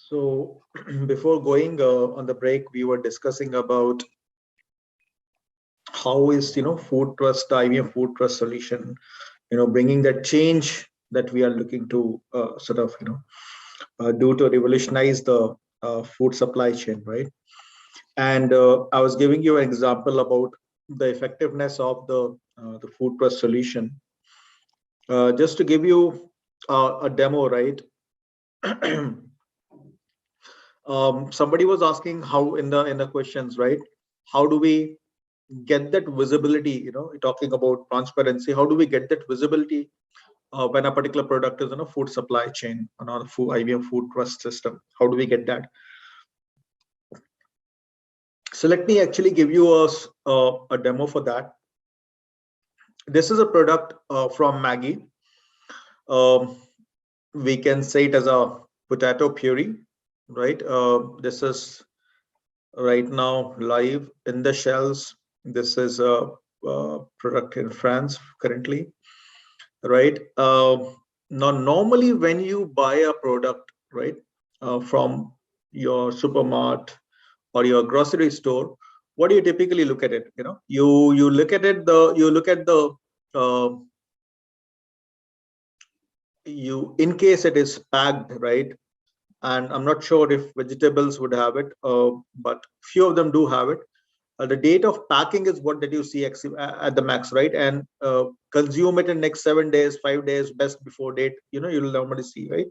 So before going on the break, we were discussing about how is Food Trust, IBM Food Trust solution, bringing that change that we are looking to sort of do to revolutionize the food supply chain, right? And I was giving you an example about the effectiveness of the Food Trust solution. Just to give you a demo, right? Somebody was asking how in the questions, right? How do we get that visibility? Talking about transparency, how do we get that visibility when a particular product is in a food supply chain on our IBM Food Trust system? How do we get that? So let me actually give you a demo for that. This is a product from Maggie. We can say it as a potato puree, right? This is right now live in the shelves. This is a product in France currently, right? Now, normally when you buy a product, right, from your supermarket or your grocery store, what do you typically look at it? You look at it. You look at the in case it is packed, right? And I'm not sure if vegetables would have it, but few of them do have it. The date of packing is what that you see at the max, right? And consume it in next 7 days, 5 days, best before date. You'll normally see, right?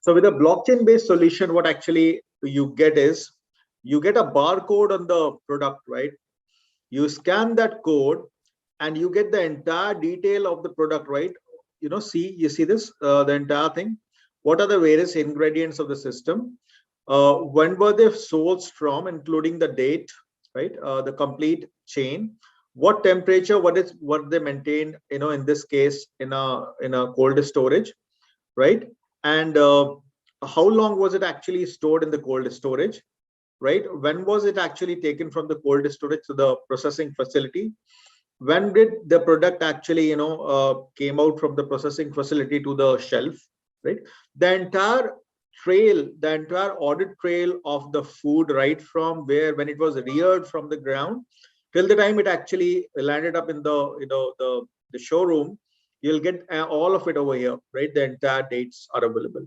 So with a blockchain-based solution, what actually you get is you get a barcode on the product, right? You scan that code, and you get the entire detail of the product, right? You see this, the entire thing. What are the various ingredients of the system? When were they sourced from, including the date, right? The complete chain. What temperature? What they maintain? In this case, in a cold storage, right? And how long was it actually stored in the cold storage, right? When was it actually taken from the cold storage to the processing facility? When did the product actually came out from the processing facility to the shelf, right? The entire trail, the entire audit trail of the food, right from when it was reared from the ground till the time it actually landed up in the showroom, you'll get all of it over here, right? The entire dates are available.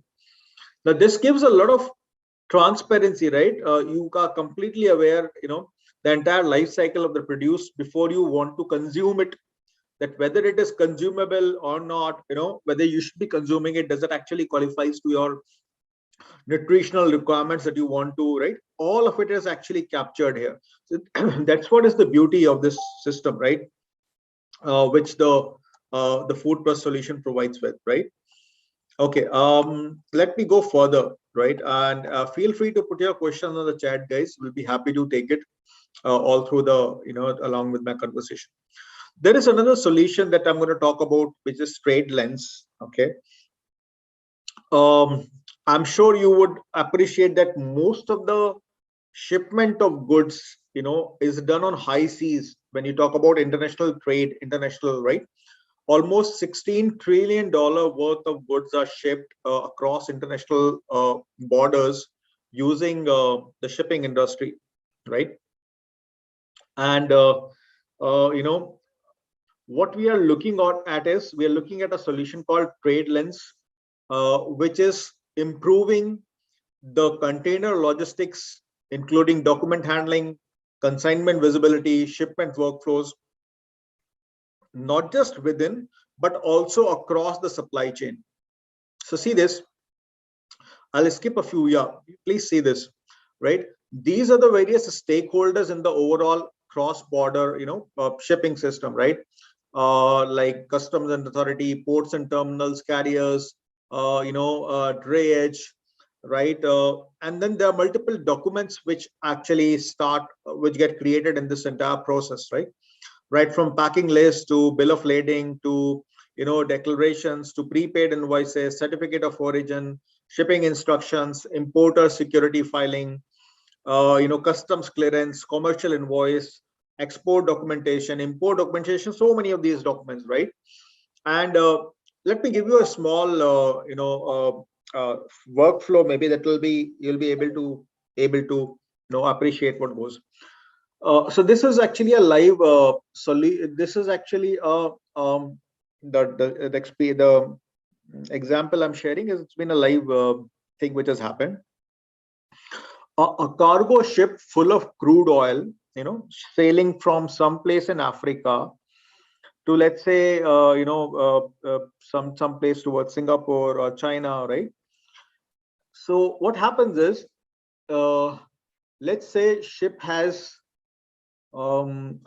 Now this gives a lot of transparency, right? You are completely aware, the entire life cycle of the produce before you want to consume it, that whether it is consumable or not, whether you should be consuming it, does it actually qualifies to your nutritional requirements that you want to, right? All of it is actually captured here. So that's what is the beauty of this system, right? Which the Food Trust solution provides with, right? Okay, let me go further, right? And feel free to put your questions on the chat, guys. We'll be happy to take it all through along with my conversation. There is another solution that I'm going to talk about, which is Trade Lens. Okay. I'm sure you would appreciate that most of the shipment of goods, is done on high seas. When you talk about international trade, right? Almost $16 trillion worth of goods are shipped across international borders using the shipping industry, right? And what we are looking at is we are looking at a solution called Trade Lens, which is improving the container logistics, including document handling, consignment visibility, shipment workflows, not just within, but also across the supply chain. So see this, I'll skip a few. Yeah, please see this, right? These are the various stakeholders in the overall cross-border, shipping system, right? Like customs and authority, ports and terminals, carriers, drayage, right? And then there are multiple documents which actually which get created in this entire process, right? Right from packing list to bill of lading to declarations to prepaid invoices, certificate of origin, shipping instructions, importer security filing, customs clearance, commercial invoice, export documentation, import documentation, so many of these documents, right? And let me give you a small workflow, maybe that will be, you'll be able to appreciate what goes. So this is actually a live this is actually a the example I'm sharing is, it's been a live thing which has happened. A cargo ship full of crude oil, sailing from some place in Africa to, let's say, some place towards Singapore or China, right? So what happens is, let's say ship has, I'm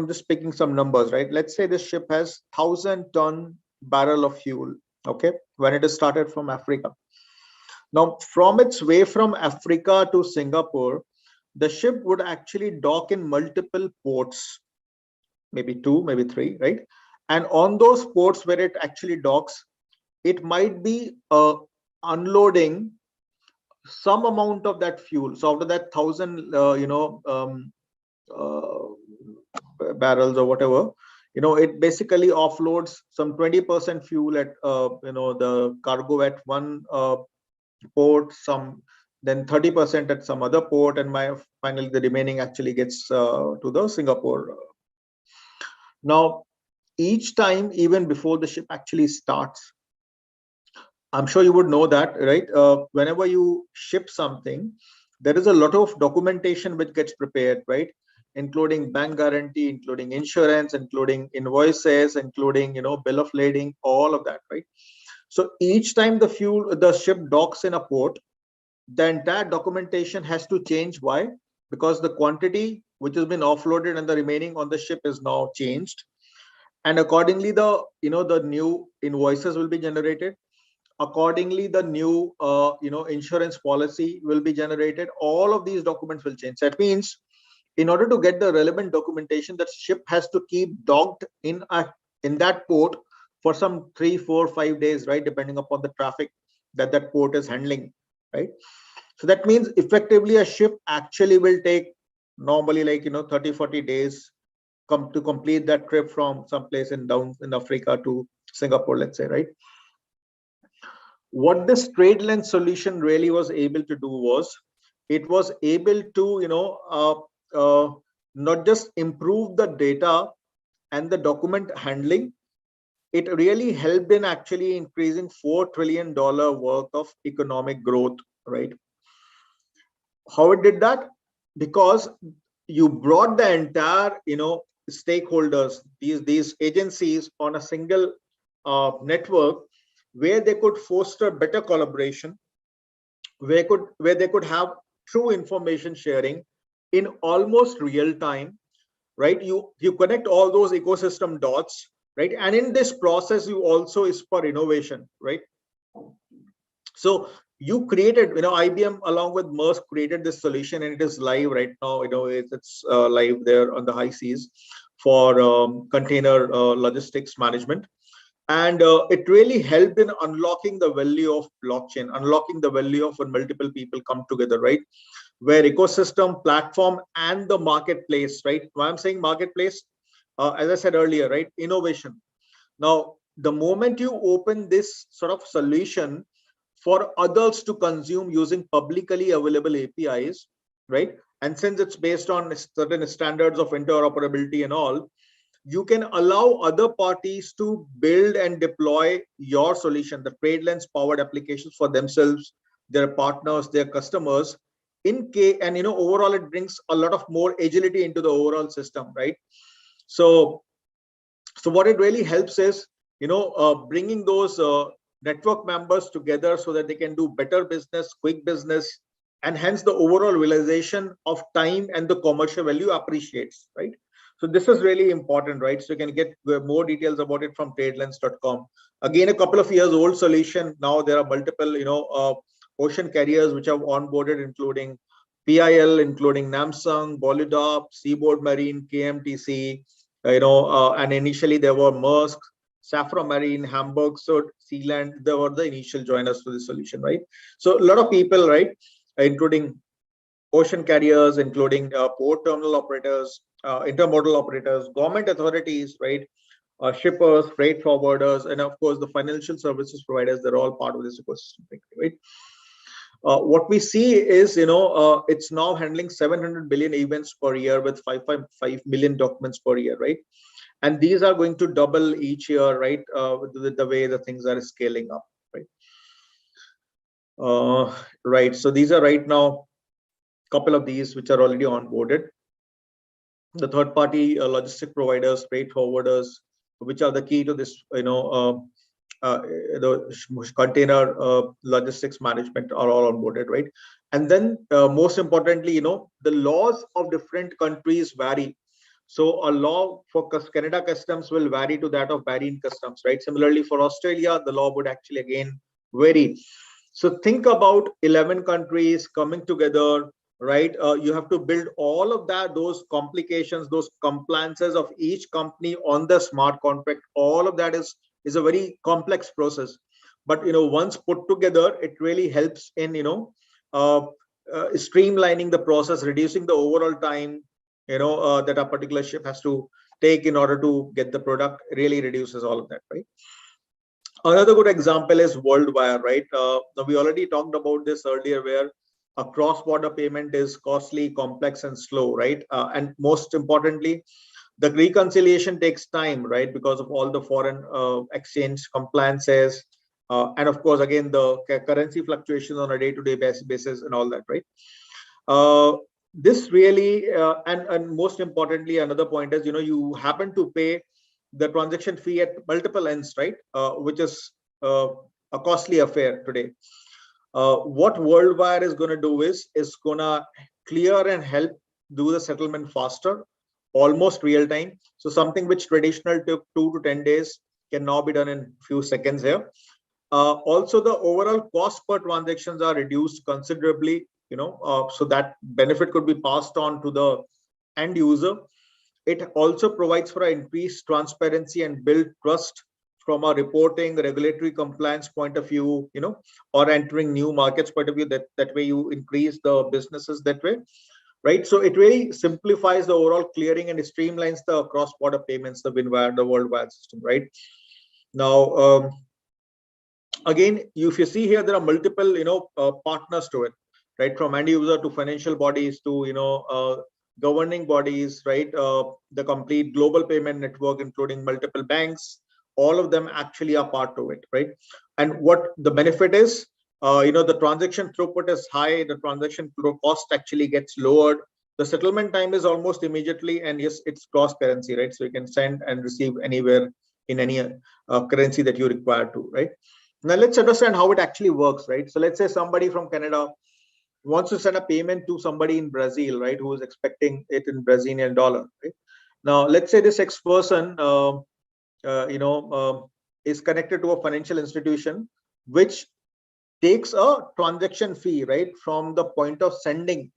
just picking some numbers, right? Let's say this ship has 1,000-ton barrel of fuel, okay, when it is started from Africa. Now, from its way from Africa to Singapore, the ship would actually dock in multiple ports, maybe 2, maybe 3, right? And on those ports where it actually docks, it might be unloading some amount of that fuel. So out of that 1,000, barrels or whatever, it basically offloads some 20% fuel at the cargo at one port, some then 30% at some other port, and finally the remaining actually gets to the Singapore. Now, each time, even before the ship actually starts, I'm sure you would know that, right? Whenever you ship something, there is a lot of documentation which gets prepared, right? Including bank guarantee, including insurance, including invoices, including bill of lading, all of that, right? So each time the ship docks in a port, the entire documentation has to change. Why? Because the quantity which has been offloaded and the remaining on the ship is now changed, and accordingly the the new invoices will be generated. Accordingly, the new insurance policy will be generated. All of these documents will change. That means, in order to get the relevant documentation, that ship has to keep docked in that port for some 3, 4, 5 days, right, depending upon the traffic that port is handling, right? So that means effectively a ship actually will take normally 30, 40 days to complete that trip from some place down in Africa to Singapore, let's say, right? What this trade lens solution really was able to do was, it was able to not just improve the data and the document handling, it really helped in actually increasing $4 trillion worth of economic growth, right? How it did that? Because you brought the entire stakeholders, these agencies, on a single network, where they could foster better collaboration, where they could have true information sharing in almost real time, right? You connect all those ecosystem dots, right? And in this process, you also is for innovation, right? So you created, IBM along with Maersk created this solution, and it is live right now. It's live there on the high seas for container logistics management. And it really helped in unlocking the value of blockchain, unlocking the value of when multiple people come together, right? Where ecosystem, platform, and the marketplace, right? Why I'm saying marketplace, as I said earlier, right? Innovation. Now, the moment you open this sort of solution for others to consume using publicly available APIs, right? And since it's based on certain standards of interoperability and all, you can allow other parties to build and deploy your solution, the TradeLens powered applications, for themselves, their partners, their customers. And overall, it brings a lot of more agility into the overall system, right? So what it really helps is bringing those network members together so that they can do better business, quick business, and hence the overall realization of time and the commercial value appreciates, right? So this is really important, right? So you can get more details about it from tradelens.com. Again, a couple of years old solution. Now there are multiple ocean carriers which have onboarded, including PIL, including Namsung, Bolidop, Seaboard Marine, KMTC, and initially there were Maersk, Safra Marine, Hamburg, so Sealand. They were the initial joiners to the solution, right? So a lot of people, right, including ocean carriers, including port terminal operators, intermodal operators, government authorities, right? shippers, freight forwarders, and of course the financial services providers. They're all part of this ecosystem, right? What we see is, it's now handling 700 billion events per year with 5.5 million documents per year, right? And these are going to double each year, right? With the way the things are scaling up, right? Right. So these are right now couple of these which are already onboarded. The third-party logistic providers, freight forwarders, which are the key to this, the container logistics management are all onboarded, right? And then most importantly, the laws of different countries vary. So a law for Canada customs will vary to that of Bahrain customs, right? Similarly, for Australia, the law would actually again vary. So think about 11 countries coming together, right? You have to build all of that, those complications, those compliances of each company on the smart contract. All of that is a very complex process. But once put together, it really helps in streamlining the process, reducing the overall time that a particular ship has to take in order to get the product. Really reduces all of that, right? Another good example is WorldWire, right? We already talked about this earlier, where a cross-border payment is costly, complex, and slow, right? And most importantly, the reconciliation takes time, right? Because of all the foreign exchange compliances, and of course, again, the currency fluctuations on a day-to-day basis and all that, right? This really, and most importantly, another point is, you happen to pay the transaction fee at multiple ends, right? Which is a costly affair today. What WorldWire is going to do is going to clear and help do the settlement faster, almost real time. So something which traditional took 2 to 10 days can now be done in few seconds here. Also, the overall cost per transactions are reduced considerably, so that benefit could be passed on to the end user. It also provides for an increased transparency and build trust from a reporting, regulatory compliance point of view, or entering new markets point of view. That way you increase the businesses that way, right? So it really simplifies the overall clearing and streamlines the cross-border payments, the WinWire, the WorldWire system, right? Now, again, if you see here, there are multiple, partners to it, right? From end user to financial bodies to, governing bodies, right? The complete global payment network, including multiple banks, all of them actually are part of it, right? And what the benefit is, the transaction throughput is high, the transaction cost actually gets lowered, the settlement time is almost immediately, and yes, it's cross currency, right? So you can send and receive anywhere in any currency that you require to, right? Now let's understand how it actually works, right? So let's say somebody from Canada wants to send a payment to somebody in Brazil, right, who is expecting it in Brazilian dollar, right? Now, let's say this X person, is connected to a financial institution, which takes a transaction fee, right, from the point of sending,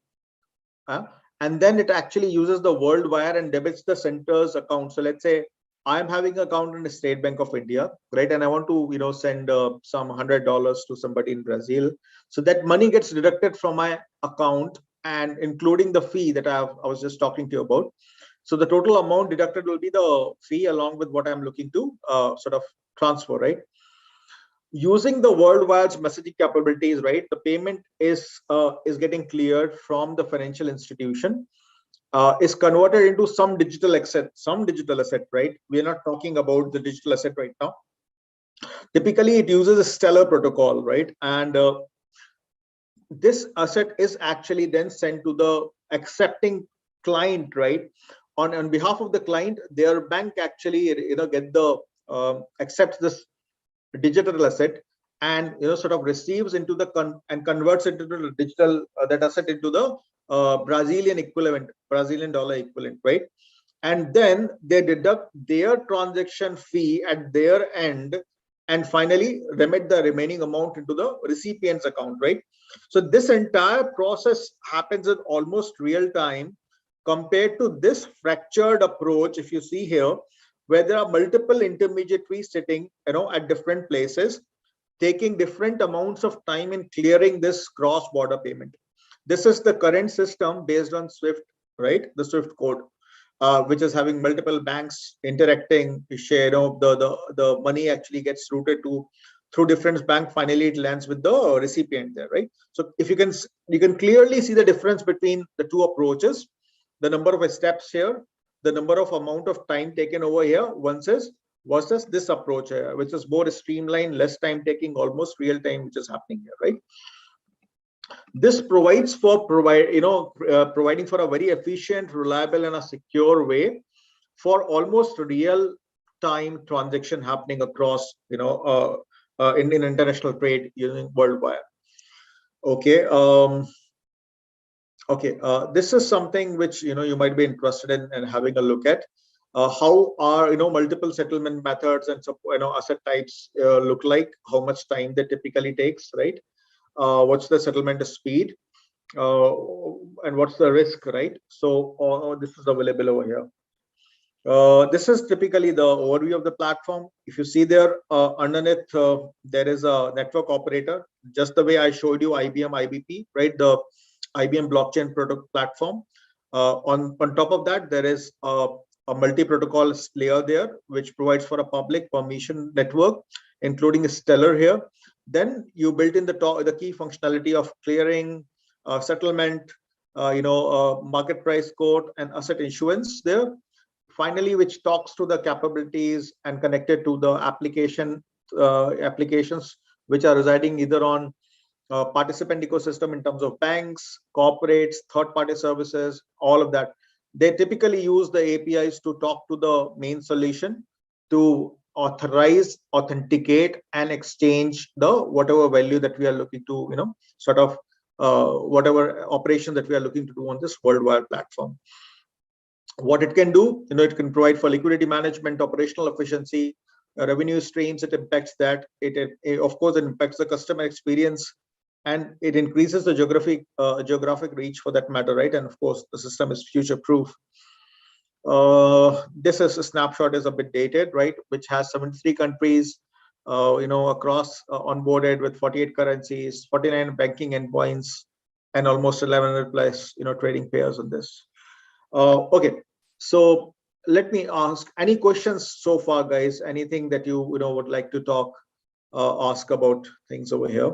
and then it actually uses the WorldWire and debits the sender's account. So let's say I'm having an account in the State Bank of India, right? And I want to, send some $100 to somebody in Brazil. So that money gets deducted from my account, and including the fee that I was just talking to you about. So the total amount deducted will be the fee along with what I'm looking to sort of transfer, right? Using the WorldWire's messaging capabilities, right? The payment is getting cleared from the financial institution. Is converted into some digital asset, right? We're not talking about the digital asset right now. Typically, it uses a Stellar protocol, right? And this asset is actually then sent to the accepting client, right? On behalf of the client, their bank actually, get the accepts this digital asset, and sort of receives into the and converts it into the digital that asset into the Brazilian dollar equivalent, right? And then they deduct their transaction fee at their end, and finally remit the remaining amount into the recipient's account, right? So this entire process happens in almost real time, compared to this fractured approach, if you see here, where there are multiple intermediaries sitting, at different places, taking different amounts of time in clearing this cross-border payment. This is the current system based on Swift, right? The Swift code. which is having multiple banks interacting, share, the money actually gets routed to through different bank. Finally, it lands with the recipient there, right? So if you can clearly see the difference between the two approaches, the number of steps here, the number of amount of time taken over here versus this approach here, which is more streamlined, less time taking, almost real time, which is happening here, right? This provides for providing for a very efficient, reliable, and a secure way for almost real time transaction happening across in international trade using worldwide. Okay. Okay, this is something which you might be interested in having a look at. How are multiple settlement methods and asset types look like? How much time that typically takes, right? What's the settlement speed, and what's the risk, right? So this is available over here. This is typically the overview of the platform. If you see there underneath, there is a network operator, just the way I showed you IBM IBP, right? The IBM blockchain product platform. On top of that, there is a multi-protocol layer there, which provides for a public permission network, including a Stellar here. Then you built in the key functionality of clearing, settlement, market price quote, and asset issuance there. Finally, which talks to the capabilities and connected to the applications which are residing either on participant ecosystem in terms of banks, corporates, third-party services, all of that. They typically use the APIs to talk to the main solution to authorize, authenticate, and exchange the whatever value that we are looking to, whatever operation that we are looking to do on this worldwide platform. What it can do, it can provide for liquidity management, operational efficiency, revenue streams. It impacts that. It of course, it impacts the customer experience, and it increases the geographic reach for that matter, right? And of course, the system is future proof. This is a snapshot, is a bit dated, right? Which has 73 countries, across onboarded with 48 currencies, 49 banking endpoints, and almost 1100 plus, trading pairs on this. Okay, so let me ask any questions so far, guys. Anything that you would like to ask about things over here?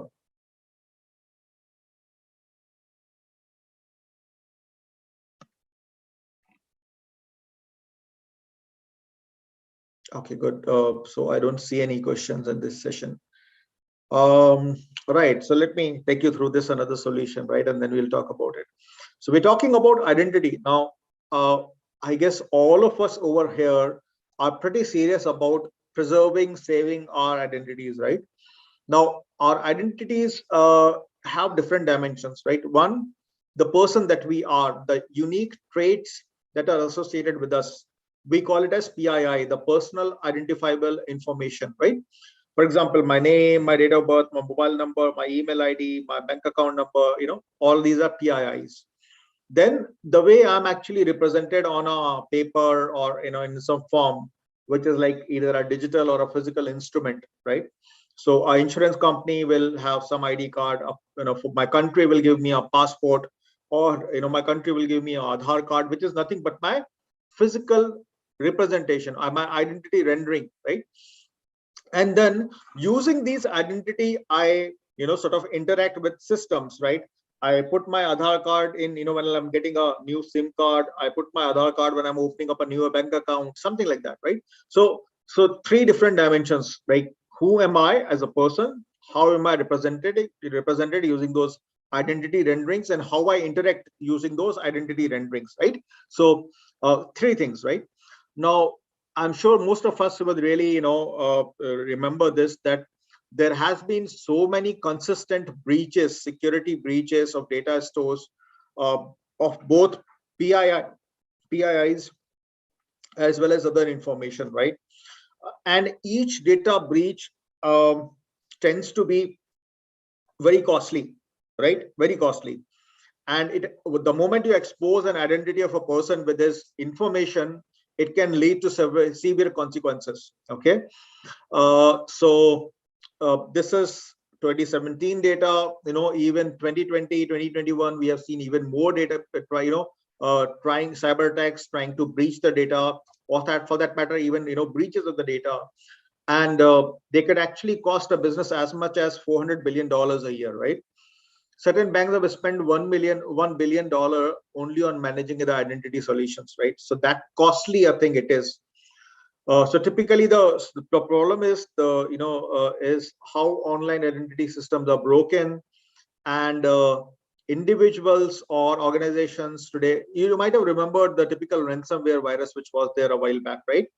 Okay, good. So I don't see any questions in this session. Right. So let me take you through this another solution, right? And then we'll talk about it. So we're talking about identity now. I guess all of us over here are pretty serious about preserving, saving our identities, right? Now, our identities have different dimensions, right? One, the person that we are, the unique traits that are associated with us. We call it as PII, the personal identifiable information, right? For example, my name, my date of birth, my mobile number, my email ID, my bank account number, all these are PIIs. Then the way I'm actually represented on a paper or in some form, which is like either a digital or a physical instrument, right? So our insurance company will have some ID card, for my country will give me a passport, or my country will give me an Aadhaar card, which is nothing but my physical representation, my identity rendering, right? And then using these identity, I sort of interact with systems, right? I put my Aadhaar card in, when I'm getting a new SIM card. I put my Aadhaar card when I'm opening up a new bank account, something like that, right? So three different dimensions, right? Who am I as a person? How am I represented using those identity renderings, and how I interact using those identity renderings, right? So three things, right? Now, I'm sure most of us would really, remember this, that there has been so many consistent breaches, security breaches of data stores of both PIIs as well as other information, right? And each data breach tends to be very costly, right? Very costly. And the moment you expose an identity of a person with this information, it can lead to severe consequences. Okay, this is 2017 data. Even 2020, 2021, we have seen even more data. trying cyber attacks, trying to breach the data, or that for that matter, even breaches of the data. And they could actually cost a business as much as $400 billion a year, right? Certain banks have spent $1 billion only on managing the identity solutions, right? So that costly a thing it is. So typically the problem is is how online identity systems are broken, and individuals or organizations today. You might have remembered the typical ransomware virus which was there a while back, right?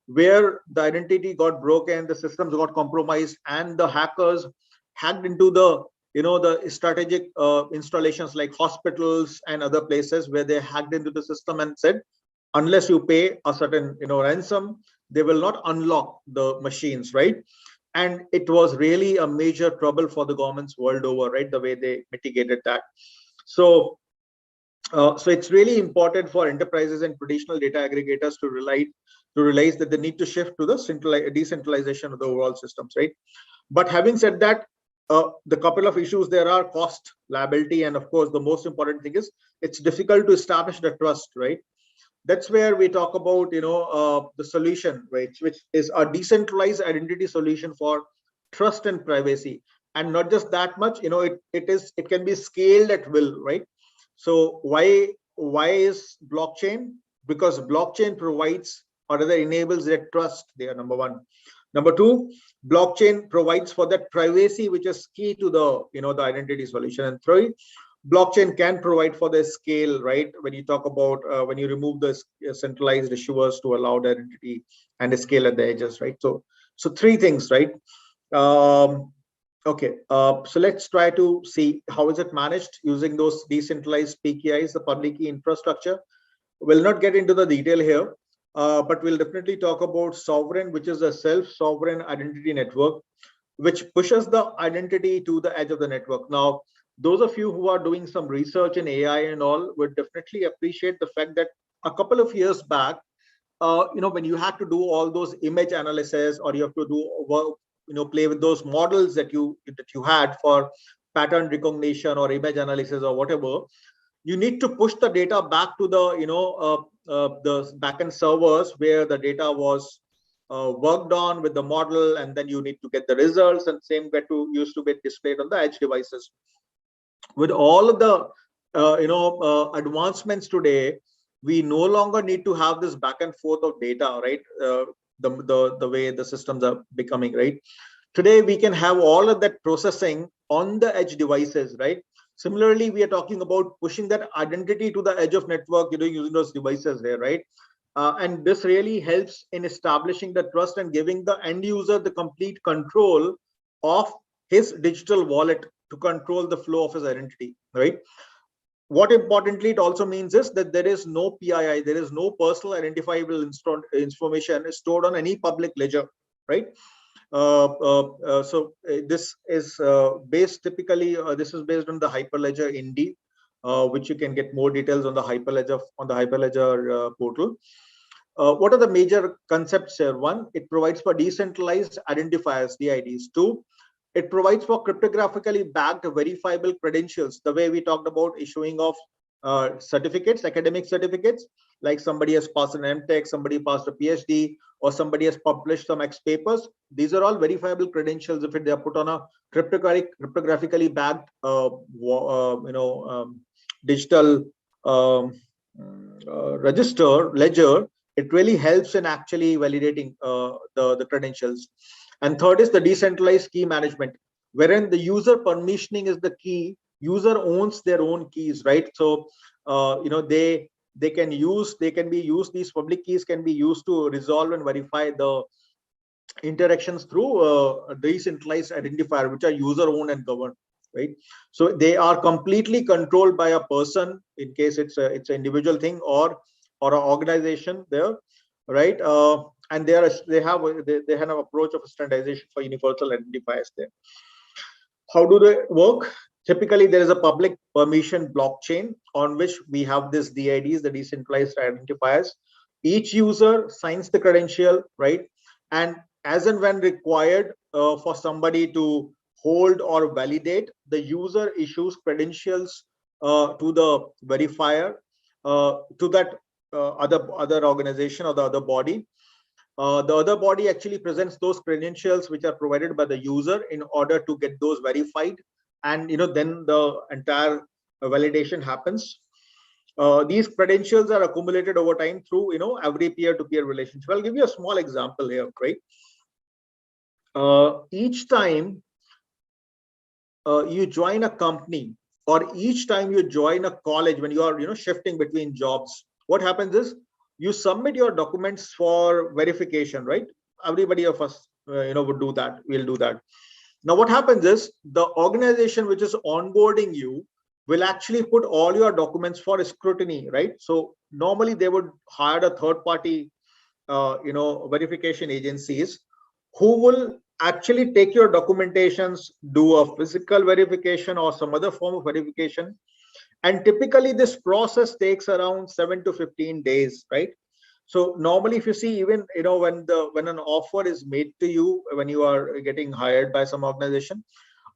Where the identity got broken, the systems got compromised, and the hackers hacked into the the strategic installations like hospitals and other places, where they hacked into the system and said, unless you pay a certain ransom, they will not unlock the machines, right? And it was really a major trouble for the governments world over, right? The way they mitigated that. So so it's really important for enterprises and traditional data aggregators to realize that they need to shift to the decentralization of the overall systems, right? But having said that, the couple of issues there are: cost, liability, and of course the most important thing is it's difficult to establish the trust, right? That's where we talk about the solution, right, which is a decentralized identity solution for trust and privacy. And not just that much, it can be scaled at will, right? So why is blockchain? Because blockchain provides or rather enables that trust there, number one. Number two, blockchain provides for that privacy, which is key to the the identity solution. And three, blockchain can provide for the scale, right? When you talk about when you remove the centralized issuers to allow the identity and the scale at the edges, right? So three things, right? Okay, so let's try to see how is it managed using those decentralized PKIs, the public key infrastructure. We'll not get into the detail here, but we'll definitely talk about Sovrin, which is a self-sovereign identity network, which pushes the identity to the edge of the network. Now, those of you who are doing some research in AI and all would definitely appreciate the fact that a couple of years back, when you had to do all those image analysis, or you have to do work, play with those models that you had for pattern recognition or image analysis or whatever, you need to push the data back to the the backend servers where the data was worked on with the model, and then you need to get the results, and same used to get displayed on the edge devices. With all of the advancements today, we no longer need to have this back and forth of data, right? The way the systems are becoming, right? Today we can have all of that processing on the edge devices, right? Similarly, we are talking about pushing that identity to the edge of network, using those devices there, right? And this really helps in establishing the trust and giving the end user the complete control of his digital wallet to control the flow of his identity, right? What importantly it also means is that there is no PII, there is no personal identifiable information stored on any public ledger, right? This is based typically. This is based on the Hyperledger Indy, which you can get more details on the Hyperledger portal. What are the major concepts here? One, it provides for decentralized identifiers, DIDs. Two, it provides for cryptographically backed verifiable credentials, the way we talked about issuing of certificates, academic certificates, like somebody has passed an MTech, somebody passed a PhD, or somebody has published some X papers. These are all verifiable credentials if they are put on a cryptographically backed digital register ledger. It really helps in actually validating the credentials. And third is the decentralized key management, wherein the user permissioning is the key. User owns their own keys, right? So they can be used. These public keys can be used to resolve and verify the interactions through decentralized identifier, which are user owned and governed, right? So they are completely controlled by a person, in case it's an individual thing or an organization there, right? And they have an approach of standardization for universal identifiers there. How do they work? Typically, there is a public permission blockchain on which we have this DIDs, the decentralized identifiers. Each user signs the credential, right? And as and when required for somebody to hold or validate, the user issues credentials to the verifier. to that other organization or the other body. The other body actually presents those credentials which are provided by the user in order to get those verified, and then the entire validation happens. These credentials are accumulated over time through every peer-to-peer relationship. I'll give you a small example here, right? Each time you join a company, or each time you join a college, when you are shifting between jobs, what happens is you submit your documents for verification, right? Everybody of us would do that. We'll do that. Now what happens is the organization which is onboarding you will actually put all your documents for scrutiny, right? So normally they would hire a third party verification agencies who will actually take your documentations, do a physical verification or some other form of verification. And typically this process takes around 7 to 15 days, right? So normally if you see, even when an offer is made to you, when you are getting hired by some organization,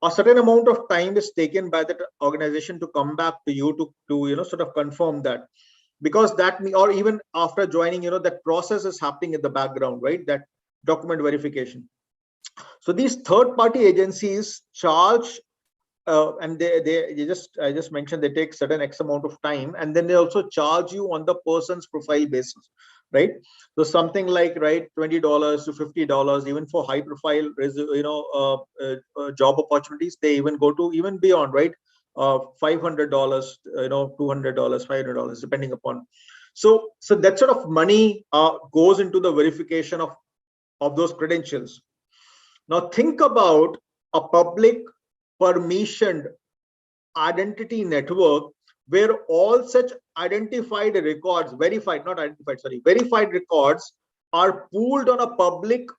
a certain amount of time is taken by that organization to come back to you to sort of confirm that, because that, or even after joining, that process is happening in the background, right? That document verification. So these third party agencies charge, and I just mentioned they take certain X amount of time, and then they also charge you on the person's profile basis, right? So something like, right, $20 to $50, even for high profile job opportunities, they even go to even beyond, right? $500, $200, $500, depending upon. So that sort of money goes into the verification of those credentials. Now think about a public permissioned identity network where all such identified records, verified records are pooled on a public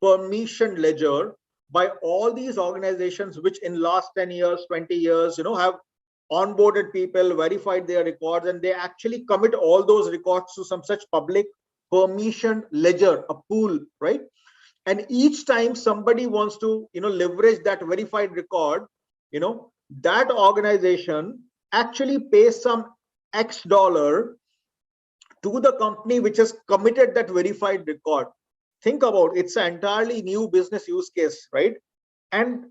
permissioned ledger by all these organizations, which in last 10 years, 20 years, have onboarded people, verified their records, and they actually commit all those records to some such public permissioned ledger, a pool, right? And each time somebody wants to leverage that verified record, that organization actually pays some X dollar to the company which has committed that verified record. Think about, it's an entirely new business use case, right? And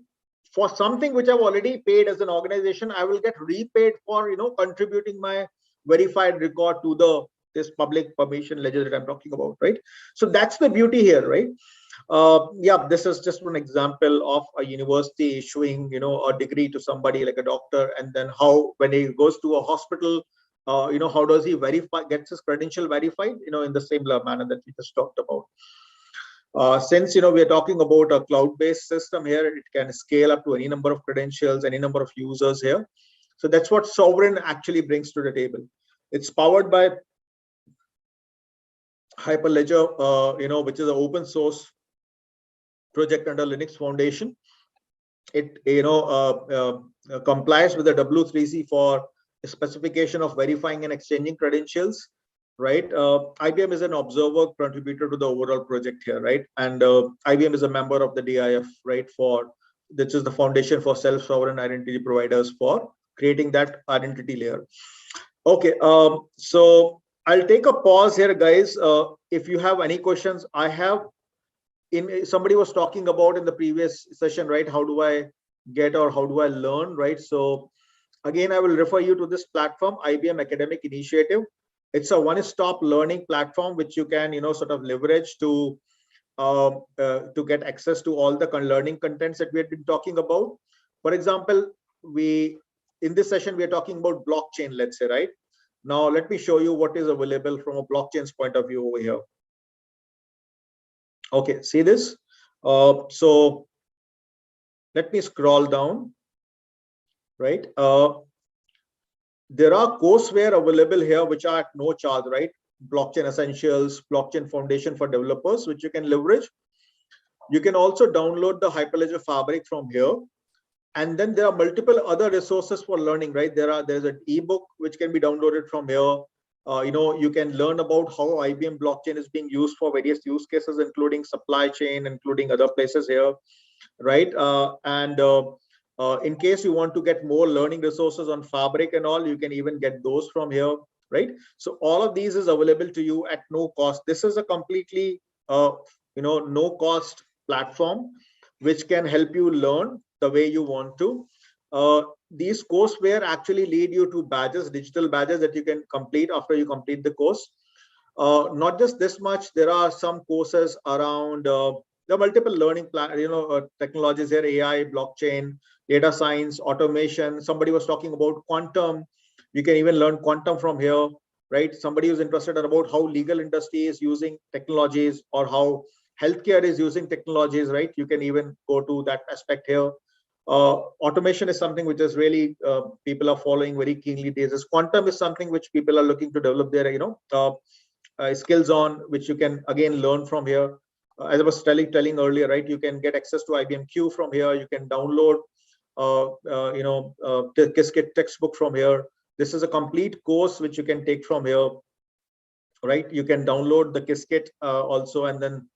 for something which I've already paid as an organization, I will get repaid for contributing my verified record to this public permission ledger that I'm talking about, right? So that's the beauty here, right? Yeah, this is just one example of a university issuing a degree to somebody like a doctor, and then how when he goes to a hospital, how does he gets his credential verified in the similar manner that we just talked about. Since we are talking about a cloud-based system here, it can scale up to any number of credentials, any number of users here. So that's what Sovrin actually brings to the table. It's powered by Hyperledger, which is an open source project under Linux Foundation. It complies with the W3C for specification of verifying and exchanging credentials, right? IBM is an observer contributor to the overall project here, right? And IBM is a member of the DIF, right? This is the foundation for self-sovereign identity providers for creating that identity layer. Okay, so I'll take a pause here, guys. If you have any questions, I have. Somebody was talking about in the previous session, right? How do I get, or how do I learn, right? So again, I will refer you to this platform, IBM Academic Initiative. It's a one-stop learning platform which you can sort of leverage to get access to all the learning contents that we have been talking about. For example, in this session we are talking about blockchain, let's say, right? Now let me show you what is available from a blockchain's point of view over here. Okay, see this? So let me scroll down, right? There are courseware available here which are at no charge, right? Blockchain Essentials, Blockchain Foundation for Developers, which you can leverage. You can also download the Hyperledger Fabric from here. And then there are multiple other resources for learning, right? There's an ebook which can be downloaded from here. You can learn about how IBM blockchain is being used for various use cases, including supply chain, including other places here, right? In case you want to get more learning resources on Fabric and all, you can even get those from here. right? So all of these is available to you at no cost. This is a completely no cost platform which can help you learn the way you want to. These courseware actually lead you to badges, digital badges that you can complete after you complete the course. Not just this much, there are some courses around the multiple learning technologies here: AI, blockchain, data science, automation. Somebody was talking about quantum. You can even learn quantum from here, right? Somebody who's interested about how legal industry is using technologies or how healthcare is using technologies, right? You can even go to that aspect here. Automation is something which is really people are following very keenly these days. Quantum is something which people are looking to develop their skills on, which you can again learn from here. As I was telling earlier, right? You can get access to IBM Q from here. You can download Qiskit textbook from here. This is a complete course which you can take from here, right? You can download the Qiskit also, and then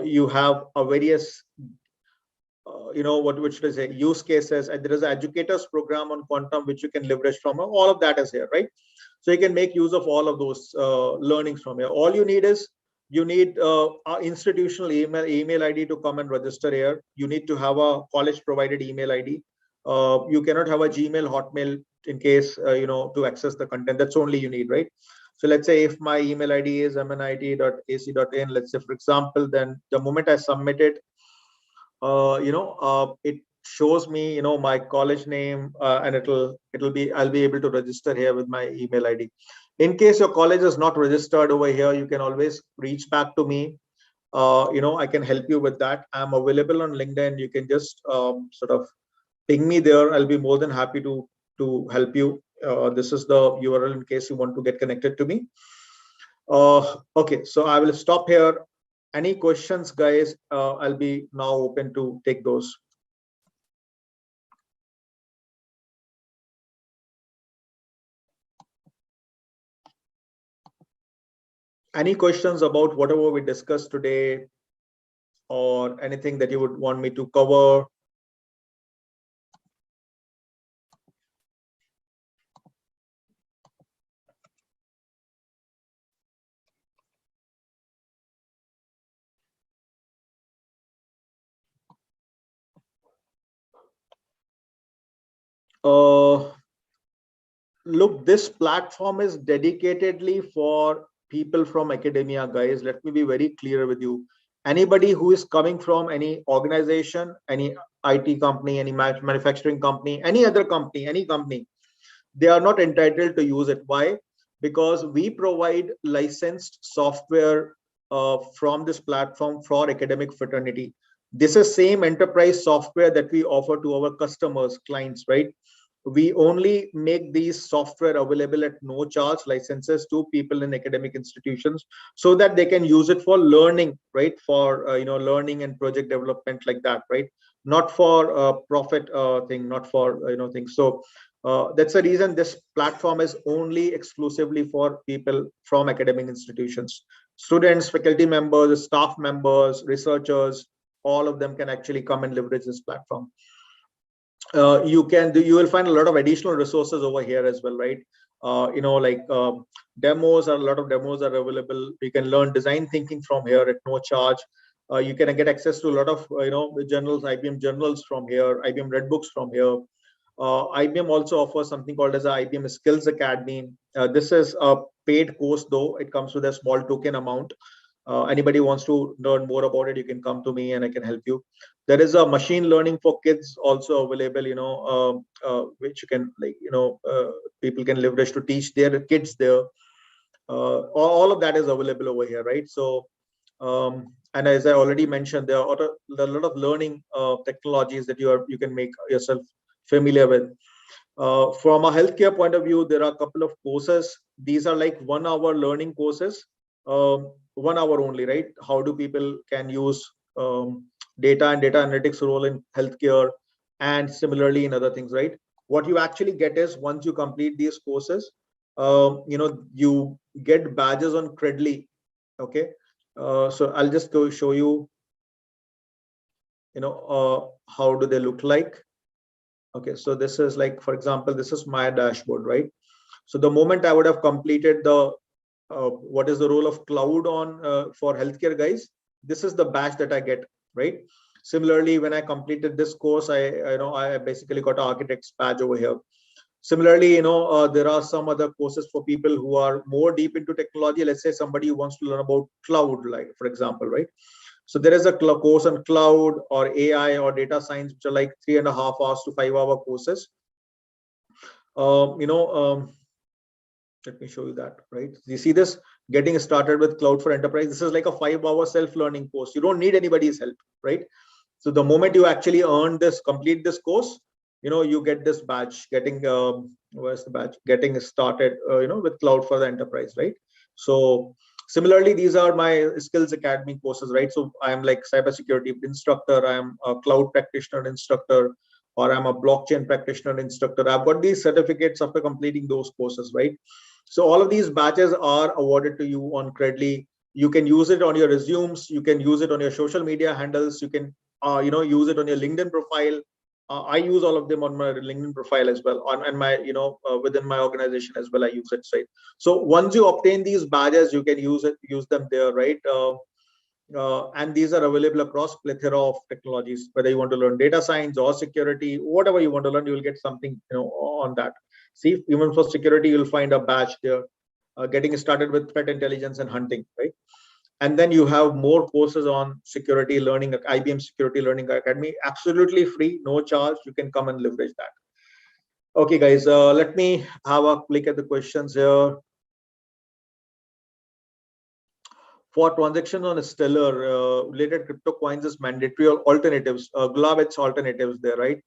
you have a various which is a use cases, and there is an educators program on quantum which you can leverage from. All of that is here, right? So you can make use of all of those learnings from here. All you need is our institutional email ID to come and register here. You need to have a college provided email ID. You cannot have a Gmail, Hotmail in case to access the content. That's only you need, right? So let's say if my email ID is mnit.ac.in, let's say for example, then the moment I submit it, it shows me my college name, and I'll be able to register here with my email ID. In case your college is not registered over here, you can always reach back to me. I can help you with that. I'm available on LinkedIn. You can just sort of ping me there. I'll be more than happy to help you. This is the URL in case you want to get connected to me. Okay, so I will stop here. Any questions, guys? I'll be now open to take those. Any questions about whatever we discussed today, or anything that you would want me to cover? Look, this platform is dedicatedly for people from academia, guys. Let me be very clear with you. Anybody who is coming from any organization, any IT company, any manufacturing company, any other company, any company, they are not entitled to use it. Why? Because we provide licensed software from this platform for academic fraternity. This is same enterprise software that we offer to our customers, clients, right? We only make these software available at no charge, licenses to people in academic institutions, so that they can use it for learning, right? For learning and project development like that, right? Not for profit thing, not for things. So that's the reason this platform is only exclusively for people from academic institutions. Students, faculty members, staff members, researchers, all of them can actually come and leverage this platform. You will find a lot of additional resources over here as well, right? Demos, a lot of demos are available. You can learn design thinking from here at no charge. You can get access to a lot of journals, IBM journals from here, IBM Red Books from here. IBM also offers something called as a IBM Skills Academy. This is a paid course, though it comes with a small token amount. Anybody wants to learn more about it, you can come to me and I can help you. There is a machine learning for kids also available, which you can people can leverage to teach their kids there. All of that is available over here, right? So and as I already mentioned, there are a lot of learning technologies that you can make yourself familiar with. From a healthcare point of view, there are a couple of courses. These are like 1 hour learning courses, 1 hour only, right? How do people can use data and data analytics role in healthcare, and similarly in other things, right? What you actually get is, once you complete these courses, you get badges on Credly. Okay, so I'll just go show you, how do they look like. Okay, so this is like, for example, this is my dashboard, right? So the moment I would have completed the what is the role of cloud on for healthcare guys, this is the badge that I get, right? Similarly, when I completed this course, I basically got an architect's badge over here. Similarly, there are some other courses for people who are more deep into technology. Let's say somebody who wants to learn about cloud, like for example, right? So there is a course on cloud or AI or data science, which are like 3.5 hours to 5 hour courses. Let me show you that, right? You see this getting started with cloud for enterprise. This is like a 5 hour self-learning course. You don't need anybody's help, right? So the moment you actually complete this course, you get this badge, where's the badge? Getting started, with cloud for the enterprise, right? So similarly, these are my skills academy courses, right? So I'm like cybersecurity instructor, I'm a cloud practitioner instructor, or I'm a blockchain practitioner instructor. I've got these certificates after completing those courses, right? So all of these badges are awarded to you on Credly. You can use it on your resumes. You can use it on your social media handles. You can, use it on your LinkedIn profile. I use all of them on my LinkedIn profile as well, and my, within my organization as well. I use it, right? So once you obtain these badges, you can use them there, right? And these are available across plethora of technologies. Whether you want to learn data science or security, whatever you want to learn, you will get something, on that. See, even for security, you'll find a badge there, getting started with threat intelligence and hunting, right? And then you have more courses on security learning, IBM Security Learning Academy, absolutely free, no charge. You can come and leverage that. Okay, guys, let me have a look at the questions here. For transactions on Stellar, related crypto coins is mandatory or alternatives. Glove, it's alternatives there, right?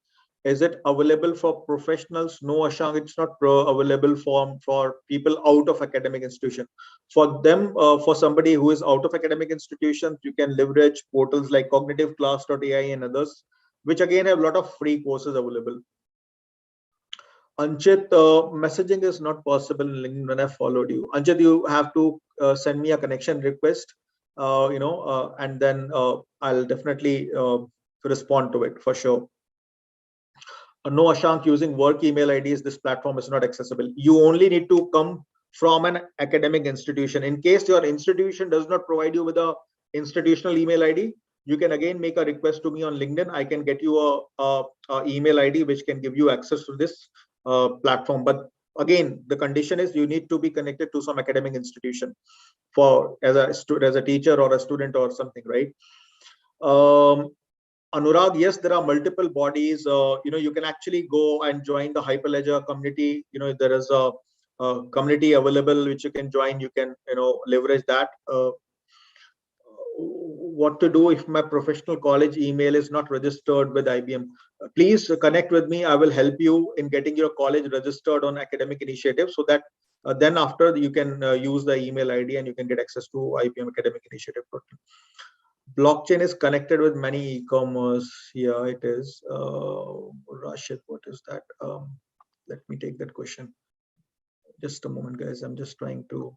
Is it available for professionals? No, Ashang, it's not available for people out of academic institution. For them, for somebody who is out of academic institutions, you can leverage portals like cognitiveclass.ai and others, which again have a lot of free courses available. Anchit, messaging is not possible in LinkedIn when I followed you. Anchit, you have to send me a connection request, and then I'll definitely respond to it for sure. No, Ashank, using work email IDs, this platform is not accessible. You only need to come from an academic institution. In case your institution does not provide you with a institutional email ID, you can again make a request to me on LinkedIn. I can get you a email ID which can give you access to this platform. But again, the condition is you need to be connected to some academic institution for as a teacher or a student or something, right? Anurag, yes, there are multiple bodies. You can actually go and join the Hyperledger community. There is a community available which you can join. You can, leverage that. What to do if my professional college email is not registered with IBM? Please connect with me. I will help you in getting your college registered on academic initiative, so that then after you can use the email ID and you can get access to IBM academic initiative portal. Blockchain is connected with many e-commerce. Yeah, it is. Rashid, what is that? Let me take that question. Just a moment, guys. I'm just trying to.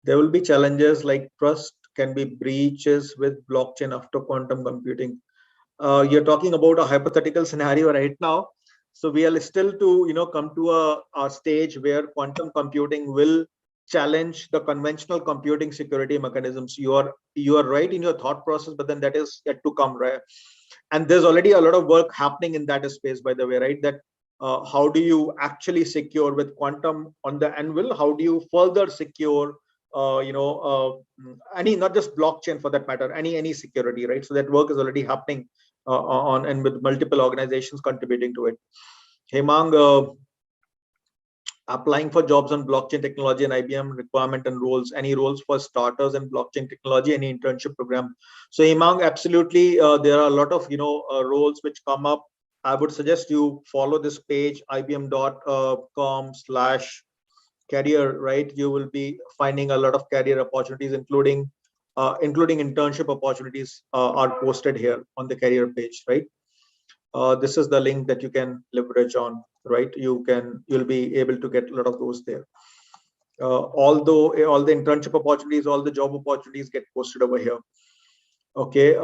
There will be challenges like trust can be breaches with blockchain after quantum computing. You're talking about a hypothetical scenario right now. So we are still to come to a stage where quantum computing will challenge the conventional computing security mechanisms. You are right in your thought process, but then that is yet to come, right? And there's already a lot of work happening in that space, by the way, right? That how do you actually secure with quantum on the anvil? How do you further secure any, not just blockchain for that matter, any security, right? So that work is already happening on and with multiple organizations contributing to it. Hemang, applying for jobs on blockchain technology and IBM requirement and roles, any roles for starters in blockchain technology, any internship program? So Hemang, absolutely, there are a lot of roles which come up. I would suggest you follow this page, ibm.com/career, right? You will be finding a lot of career opportunities, including internship opportunities are posted here on the career page, right? This is the link that you can leverage on, right? You'll be able to get a lot of those there. Although all the internship opportunities, all the job opportunities get posted over here. Okay.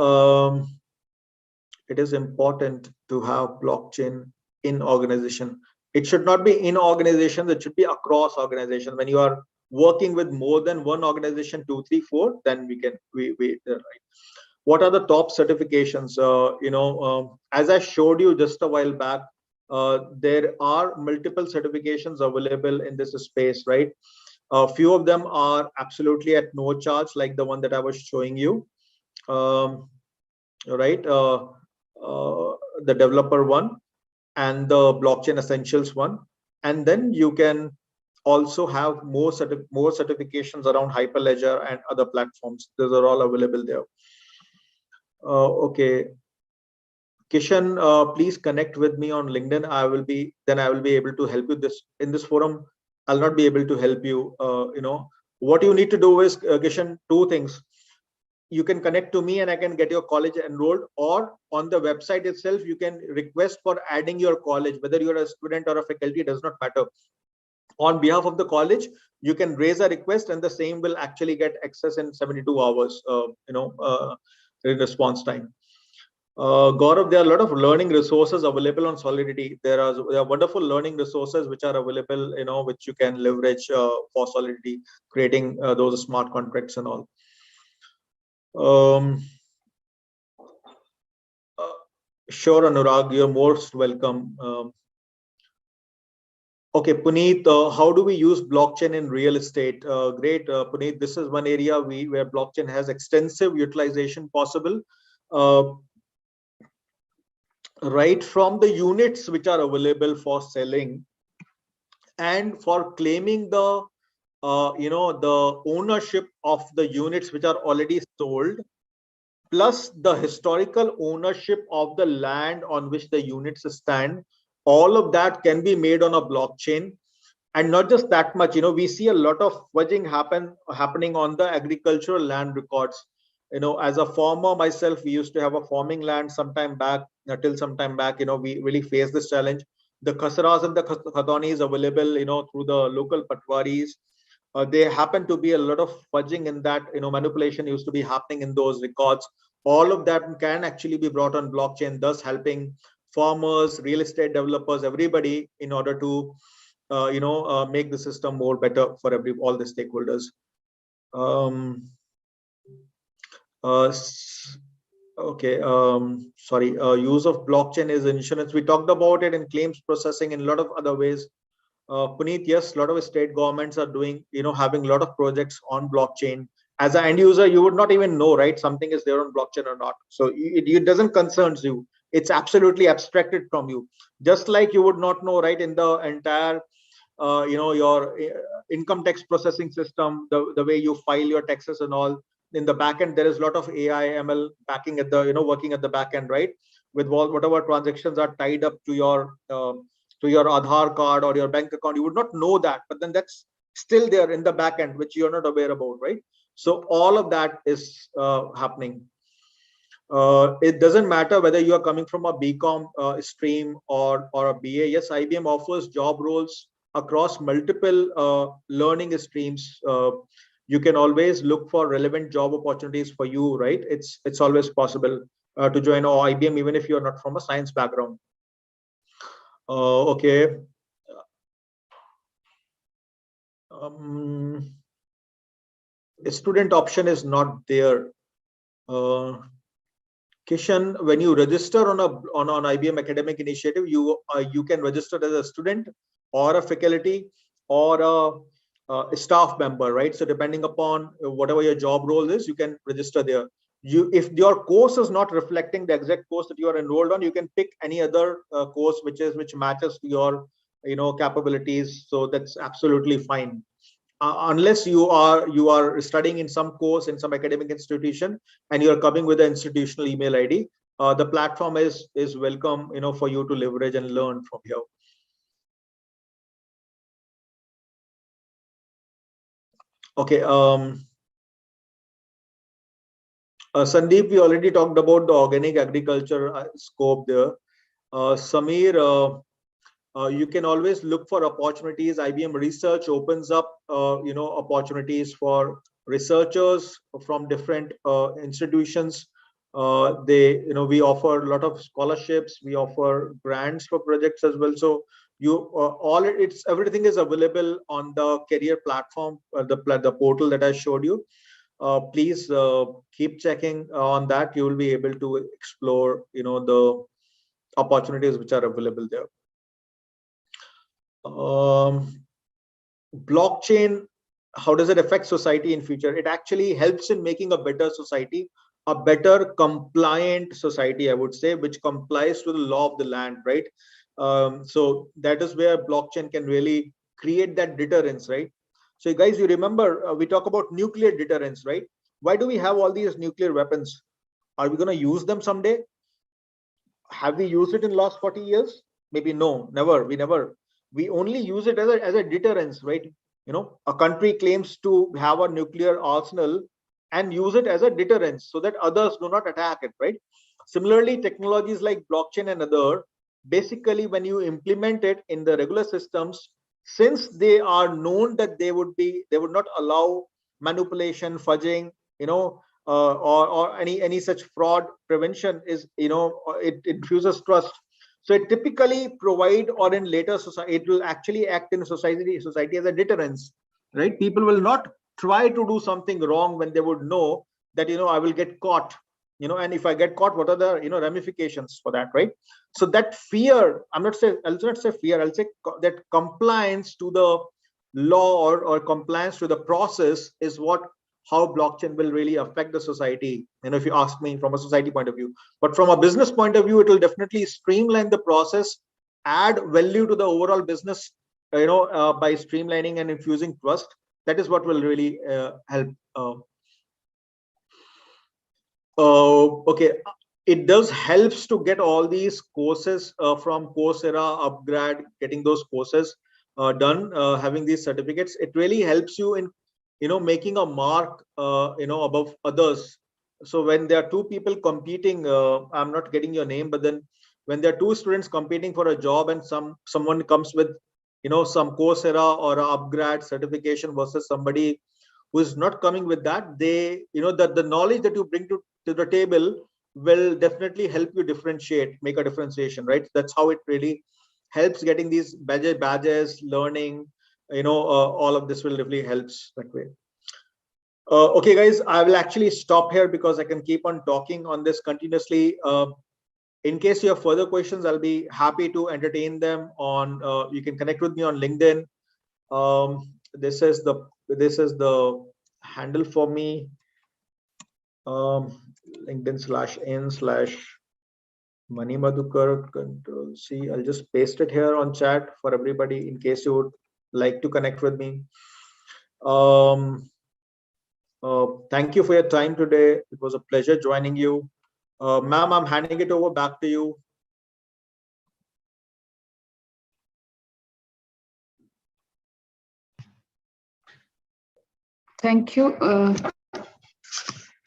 It is important to have blockchain in organization. It should not be in organizations, it should be across organizations. When you are working with more than one organization, 2, 3, 4, then we right. What are the top certifications? As I showed you just a while back, there are multiple certifications available in this space, right? A few of them are absolutely at no charge, like the one that I was showing you, right? The developer one and the blockchain essentials one. And then you can also have more certifications around Hyperledger and other platforms. Those are all available there. Okay. Kishan, please connect with me on LinkedIn. I will be able to help you in this forum. I'll not be able to help you. What you need to do is, Kishan, two things. You can connect to me and I can get your college enrolled, or on the website itself, you can request for adding your college, whether you're a student or a faculty, does not matter. On behalf of the college, you can raise a request and the same will actually get access in 72 hours, in response time. Gaurav, there are a lot of learning resources available on Solidity. There are wonderful learning resources which are available, which you can leverage for Solidity, creating those smart contracts and all. Sure, Anurag, you're most welcome. Okay, Puneet, how do we use blockchain in real estate? Great, Puneet. This is one area where blockchain has extensive utilization possible. Right from the units which are available for selling and for claiming the the ownership of the units which are already sold, plus the historical ownership of the land on which the units stand. All of that can be made on a blockchain. And not just that much, we see a lot of fudging happening on the agricultural land records. As a farmer myself, we used to have a farming land till some time back, we really faced this challenge. The khasaras and the khatanis available, through the local patwaris. There happen to be a lot of fudging in that, manipulation used to be happening in those records. All of that can actually be brought on blockchain, thus helping farmers, real estate developers, everybody, in order to make the system more better for all the stakeholders. Okay, sorry. Use of blockchain is insurance. We talked about it in claims processing in a lot of other ways. Puneet, yes, a lot of state governments are doing, having a lot of projects on blockchain. As an end user, you would not even know, right? Something is there on blockchain or not. So it doesn't concerns you. It's absolutely abstracted from you. Just like you would not know, right, in the entire, your income tax processing system, the way you file your taxes and all. In the back end, there is a lot of AI, ML backing at the, working at the back end, right? With whatever transactions are tied up to your Aadhaar card or your bank account, you would not know that, but then that's still there in the back end, which you're not aware about, right? So all of that is happening. It doesn't matter whether you are coming from a BCom stream or a BA. Yes, IBM offers job roles across multiple learning streams. You can always look for relevant job opportunities for you, right? It's always possible to join IBM even if you're not from a science background. Okay. The student option is not there. Kishan, when you register on an IBM academic initiative, you can register as a student or a faculty or a staff member, right? So depending upon whatever your job role is, you can register there. If your course is not reflecting the exact course that you are enrolled on, you can pick any other course which matches to your capabilities. So that's absolutely fine. Unless you are studying in some course in some academic institution and you are coming with an institutional email ID, the platform is welcome, for you to leverage and learn from here. Okay. Sandeep, we already talked about the organic agriculture scope there. Samir, you can always look for opportunities. IBM Research opens up, opportunities for researchers from different institutions. We offer a lot of scholarships. We offer grants for projects as well. So everything is available on the career platform, the portal that I showed you. Please keep checking on that. You will be able to explore, the opportunities which are available there. Blockchain, how does it affect society in future? It actually helps in making a better society, a better compliant society, I would say, which complies to the law of the land, right? So that is where blockchain can really create that deterrence, right? So guys, you remember we talk about nuclear deterrence, right? Why do we have all these nuclear weapons? Are we going to use them someday? Have we used it in the last 40 years? Maybe no, never. We only use it as a deterrence, right? A country claims to have a nuclear arsenal and use it as a deterrence so that others do not attack it, right? Similarly, technologies like blockchain and other, basically when you implement it in the regular systems, since they are known that they would not allow manipulation, fudging, or any such fraud prevention, is it infuses trust. So it typically provide, or in later society, it will actually act in society as a deterrence, right? People will not try to do something wrong when they would know that I will get caught, and if I get caught, what are the ramifications for that, right? So that fear, I'll not say fear, I'll say that compliance to the law or compliance to the process is how blockchain will really affect the society, if you ask me from a society point of view. But from a business point of view, it will definitely streamline the process, add value to the overall business, by streamlining and infusing trust. That is what will really help. Okay, it does helps to get all these courses from Coursera, Upgrad, getting those courses done, having these certificates. It really helps you in making a mark above others. So when there are two people competing, I'm not getting your name, but then when there are two students competing for a job and someone comes with some Coursera or Upgrad certification versus somebody who is not coming with that, they that the knowledge that you bring to the table will definitely help you make a differentiation, right? That's how it really helps getting these badges, learning, all of this will really helps that way. Okay guys, I will actually stop here because I can keep on talking on this continuously. In case you have further questions, I'll be happy to entertain them on you can connect with me on LinkedIn. This is the handle for me, LinkedIn/in/Mani Madhukar, Control C. I'll just paste it here on chat for everybody in case you would like to connect with me. Thank you for your time today. It was a pleasure joining you. Ma'am, I'm handing it over back to you. Thank you.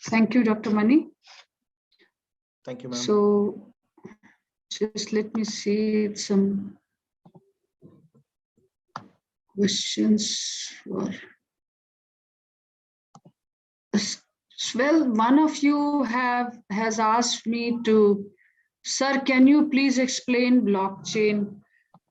Thank you, Dr. Mani. Thank you, ma'am. So just let me see some questions. Well, one of you has asked me to, sir, can you please explain blockchain?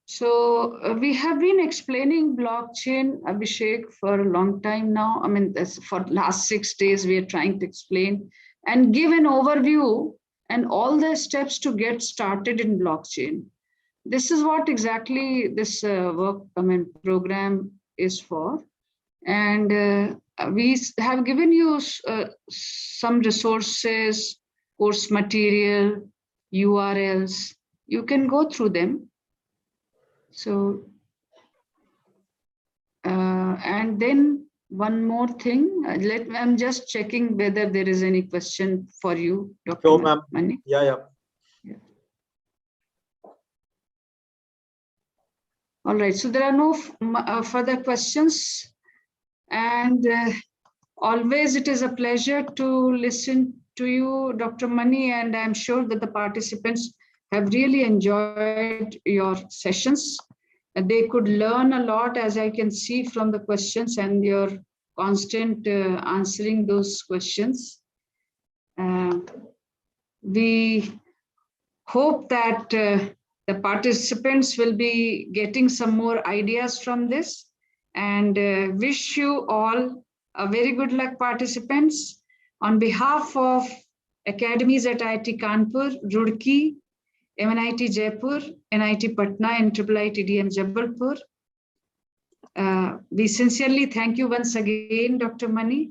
So we have been explaining blockchain, Abhishek, for a long time now. I mean, for last 6 days, we are trying to explain and give an overview and all the steps to get started in blockchain. This is what exactly this program is for. And we have given you some resources, course material, URLs. You can go through them. So, and then one more thing, I'm just checking whether there is any question for you, Dr. Sure, ma'am. Mani. Yeah. All right, so there are no further questions. And always it is a pleasure to listen to you, Dr. Mani, and I'm sure that the participants have really enjoyed your sessions. They could learn a lot, as I can see from the questions and your constant answering those questions. We hope that the participants will be getting some more ideas from this, and wish you all a very good luck, participants. On behalf of academies at IIT Kanpur, Roorkee, MNIT Jaipur, NIT Patna, and IIIT DM Jabalpur, we sincerely thank you once again, Dr. Mani.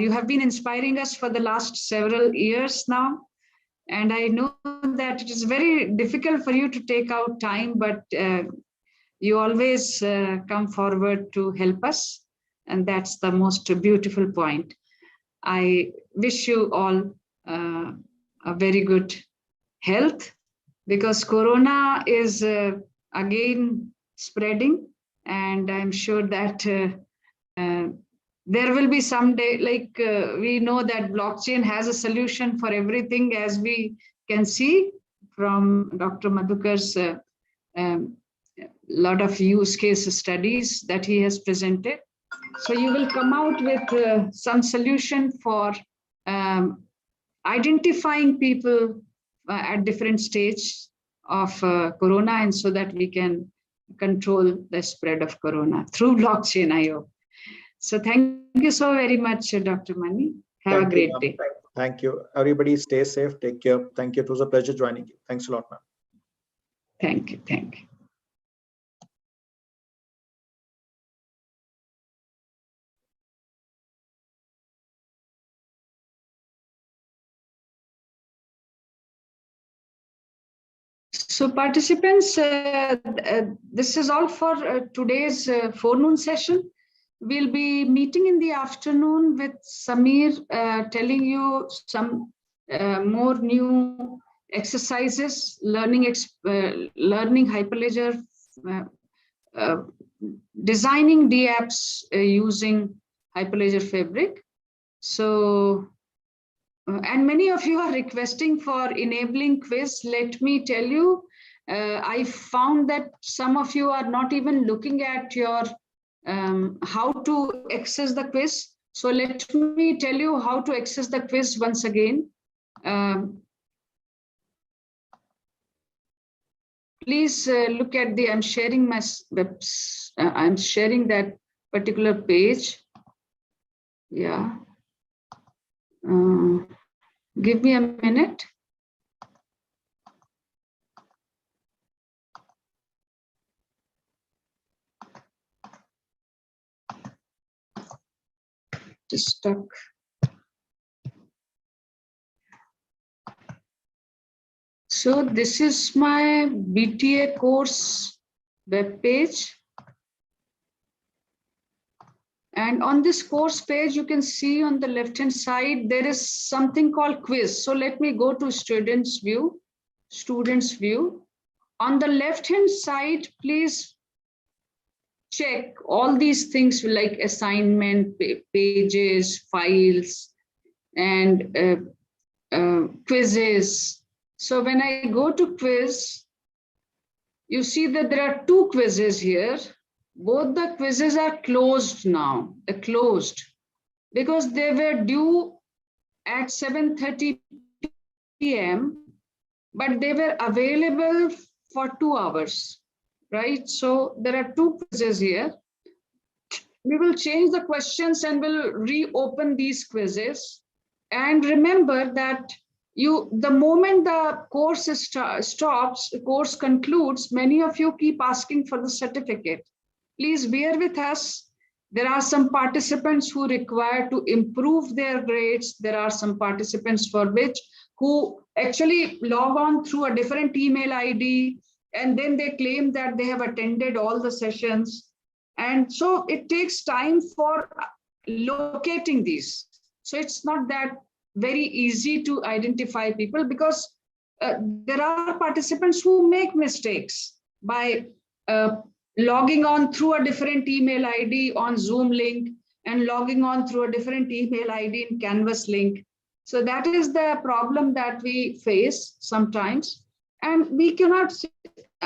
You have been inspiring us for the last several years now, and I know that it is very difficult for you to take out time, but you always come forward to help us, and that's the most beautiful point. I wish you all a very good health, because Corona is again spreading, and I'm sure that there will be someday, like we know that blockchain has a solution for everything, as we can see from Dr. Madhukar's lot of use case studies that he has presented. So you will come out with some solution for identifying people at different stages of Corona, and so that we can control the spread of Corona through blockchain, I hope. So thank you so very much, Dr. Mani. Have a great day. Thank you. Everybody stay safe. Take care. Thank you. It was a pleasure joining you. Thanks a lot, ma'am. Thank you. Thank you. So participants, this is all for today's forenoon session. We'll be meeting in the afternoon with Samir, telling you some more new exercises, learning Hyperledger, designing DApps using Hyperledger Fabric. So, and many of you are requesting for enabling quiz. Let me tell you, I found that some of you are not even looking at your how to access the quiz. So let me tell you how to access the quiz once again. Please look at the, I'm sharing my I'm sharing that particular page. Yeah. Give me a minute. Just stuck. So this is my BTA course web page. And on this course page, you can see on the left-hand side, there is something called quiz. So let me go to students view. On the left-hand side, please check all these things like assignment, pages, files, and quizzes. So when I go to quiz, you see that there are two quizzes here. Both the quizzes are closed now. They're closed because they were due at 7:30 p.m., but they were available for 2 hours, right? So there are two quizzes here. We will change the questions and we'll reopen these quizzes. And remember that the moment the course stops, the course concludes, many of you keep asking for the certificate. Please bear with us. There are some participants who require to improve their grades. There are some participants for which who actually log on through a different email ID, and then they claim that they have attended all the sessions. And so it takes time for locating these. So it's not that very easy to identify people, because there are participants who make mistakes by logging on through a different email ID on Zoom link and logging on through a different email ID in Canvas link. So that is the problem that we face sometimes. And we cannot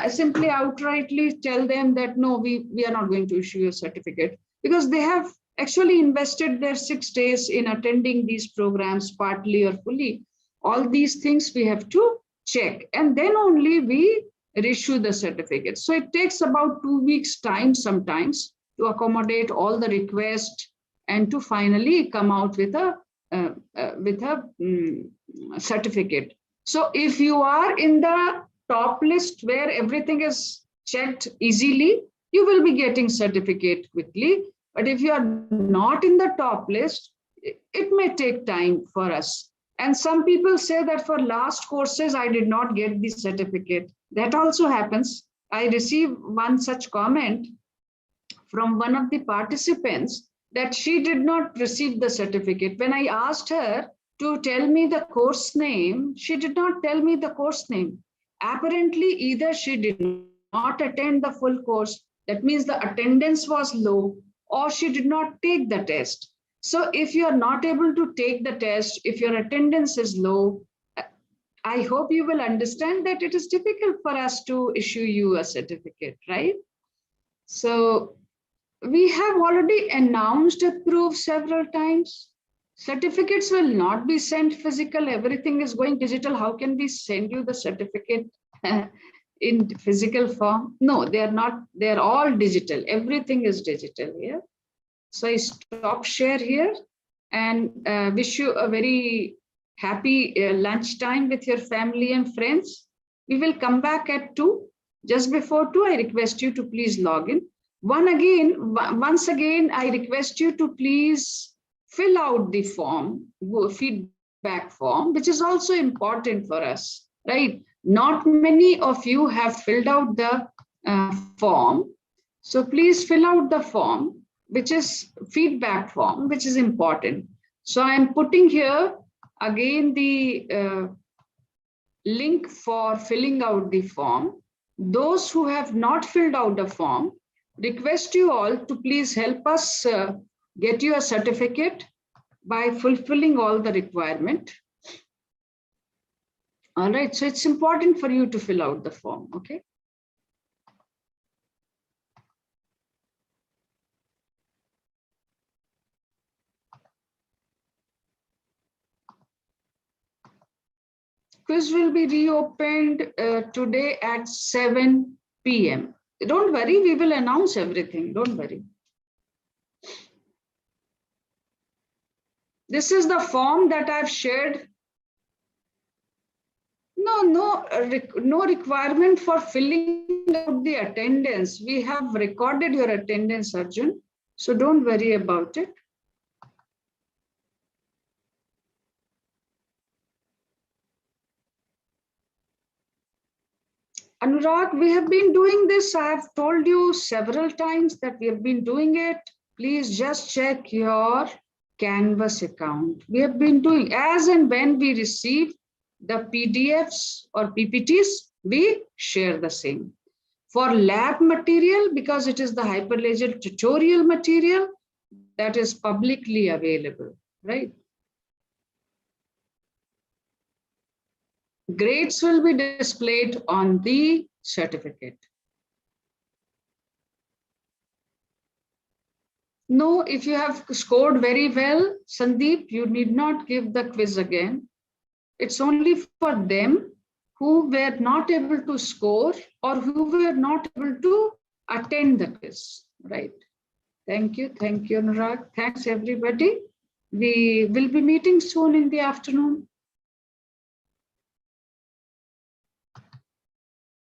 simply outrightly tell them that, no, we are not going to issue a certificate, because they have actually invested their 6 days in attending these programs, partly or fully. All these things we have to check, and then only we issue the certificate. So it takes about 2 weeks time sometimes to accommodate all the requests and to finally come out with a certificate. So if you are in the top list where everything is checked easily, you will be getting certificate quickly. But if you are not in the top list, it may take time for us. And some people say that for last courses, I did not get the certificate. That also happens. I received one such comment from one of the participants that she did not receive the certificate. When I asked her to tell me the course name, she did not tell me the course name. Apparently, either she did not attend the full course, that means the attendance was low, or she did not take the test. So if you are not able to take the test, if your attendance is low, I hope you will understand that it is difficult for us to issue you a certificate, right? So we have already announced approved several times. Certificates will not be sent physical. Everything is going digital. How can we send you the certificate in physical form? No, they are not. They are all digital. Everything is digital here. So I stop share here and wish you a very happy lunchtime with your family and friends. We will come back at 2. Just before 2, I request you to please log in. Once again, I request you to please fill out the form, feedback form, which is also important for us, right? Not many of you have filled out the form. So please fill out the form, which is feedback form, which is important. So I'm putting here again the link for filling out the form. Those who have not filled out the form, request you all to please help us get you a certificate by fulfilling all the requirement. All right, so it's important for you to fill out the form, okay? Quiz will be reopened today at 7 p.m. Don't worry, we will announce everything. Don't worry. This is the form that I've shared. No requirement for filling out the attendance. We have recorded your attendance, Arjun. So don't worry about it. Anurag, we have been doing this. I have told you several times that we have been doing it. Please just check your Canvas account. We have been doing as and when we receive the PDFs or PPTs, we share the same. For lab material, because it is the Hyperledger tutorial material that is publicly available, right? Grades will be displayed on the certificate. No, if you have scored very well, Sandeep, you need not give the quiz again. It's only for them who were not able to score or who were not able to attend the quiz, right? Thank you, Anurag. Thanks, everybody. We will be meeting soon in the afternoon.